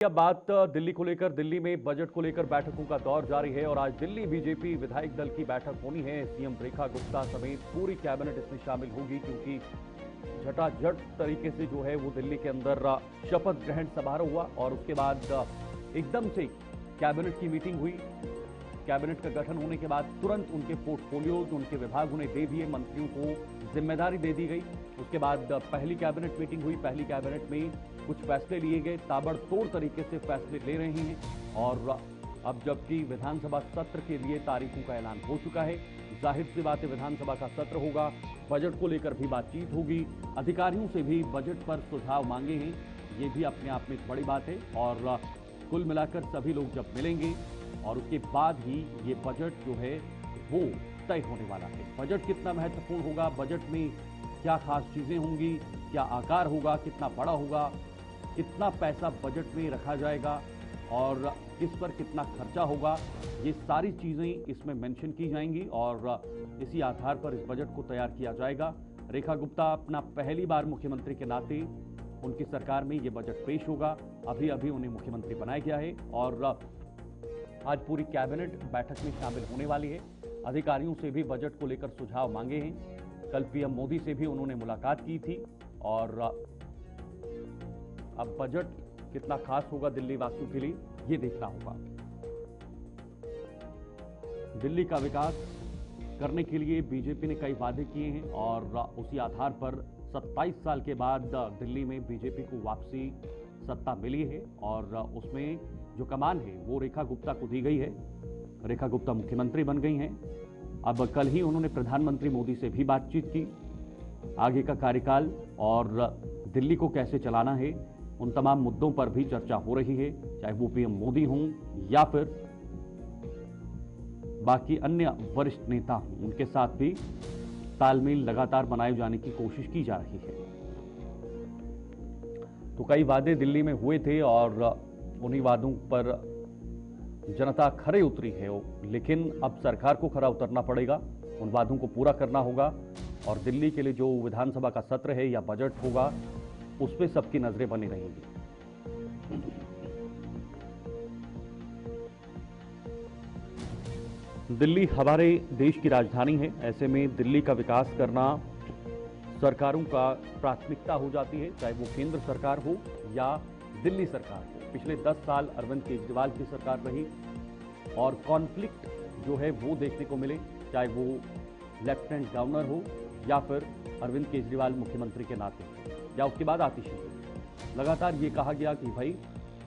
अब बात दिल्ली को लेकर। दिल्ली में बजट को लेकर बैठकों का दौर जारी है और आज दिल्ली बीजेपी विधायक दल की बैठक होनी है। सीएम रेखा गुप्ता समेत पूरी कैबिनेट इसमें शामिल होगी, क्योंकि झटाझट तरीके से जो है वो दिल्ली के अंदर शपथ ग्रहण समारोह हुआ और उसके बाद एकदम से कैबिनेट की मीटिंग हुई। कैबिनेट का गठन होने के बाद तुरंत उनके पोर्टफोलियोज, उनके विभाग उन्हें दे दिए, मंत्रियों को जिम्मेदारी दे दी गई। उसके बाद पहली कैबिनेट मीटिंग हुई। पहली कैबिनेट में कुछ फैसले लिए गए, ताबड़तोड़ तरीके से फैसले ले रहे हैं। और अब जबकि विधानसभा सत्र के लिए तारीखों का ऐलान हो चुका है, जाहिर सी बात है विधानसभा का सत्र होगा, बजट को लेकर भी बातचीत होगी, अधिकारियों से भी बजट पर सुझाव मांगे हैं। ये भी अपने आप में एक बड़ी बात है और कुल मिलाकर सभी लोग जब मिलेंगे और उसके बाद ही ये बजट जो है वो तय होने वाला है। बजट कितना महत्वपूर्ण होगा, बजट में क्या खास चीजें होंगी, क्या आकार होगा, कितना बड़ा होगा, कितना पैसा बजट में रखा जाएगा और किस पर कितना खर्चा होगा, ये सारी चीजें इसमें मेंशन की जाएंगी और इसी आधार पर इस बजट को तैयार किया जाएगा। रेखा गुप्ता अपना पहली बार मुख्यमंत्री के नाते उनकी सरकार में ये बजट पेश होगा। अभी अभी उन्हें मुख्यमंत्री बनाया गया है और आज पूरी कैबिनेट बैठक में शामिल होने वाली है। अधिकारियों से भी बजट को लेकर सुझाव मांगे हैं। कल पीएम मोदी से भी उन्होंने मुलाकात की थी और अब बजट कितना खास होगा दिल्ली वासियों के लिए, ये देखना होगा। दिल्ली का विकास करने के लिए बीजेपी ने कई वादे किए हैं और उसी आधार पर 27 साल के बाद दिल्ली में बीजेपी को वापसी सत्ता मिली है और उसमें जो कमान है वो रेखा गुप्ता को दी गई है। रेखा गुप्ता मुख्यमंत्री बन गई हैं। अब कल ही उन्होंने प्रधानमंत्री मोदी से भी बातचीत की। आगे का कार्यकाल और दिल्ली को कैसे चलाना है, उन तमाम मुद्दों पर भी चर्चा हो रही है, चाहे वो पीएम मोदी हों या फिर बाकी अन्य वरिष्ठ नेता हों, उनके साथ भी तालमेल लगातार बनाए जाने की कोशिश की जा रही है। तो कई वादे दिल्ली में हुए थे और उन्हीं वादों पर जनता खरे उतरी है, लेकिन अब सरकार को खरा उतरना पड़ेगा, उन वादों को पूरा करना होगा और दिल्ली के लिए जो विधानसभा का सत्र है या बजट होगा उस पर सबकी नजरें बनी रहेंगी। दिल्ली हमारे देश की राजधानी है, ऐसे में दिल्ली का विकास करना सरकारों का प्राथमिकता हो जाती है, चाहे वो केंद्र सरकार हो या दिल्ली सरकार हो। पिछले 10 साल अरविंद केजरीवाल की सरकार रही और कॉन्फ्लिक्ट जो है वो देखने को मिले, चाहे वो लेफ्टिनेंट गवर्नर हो या फिर अरविंद केजरीवाल मुख्यमंत्री के नाते या उसके बाद आतिशी। लगातार ये कहा गया कि भाई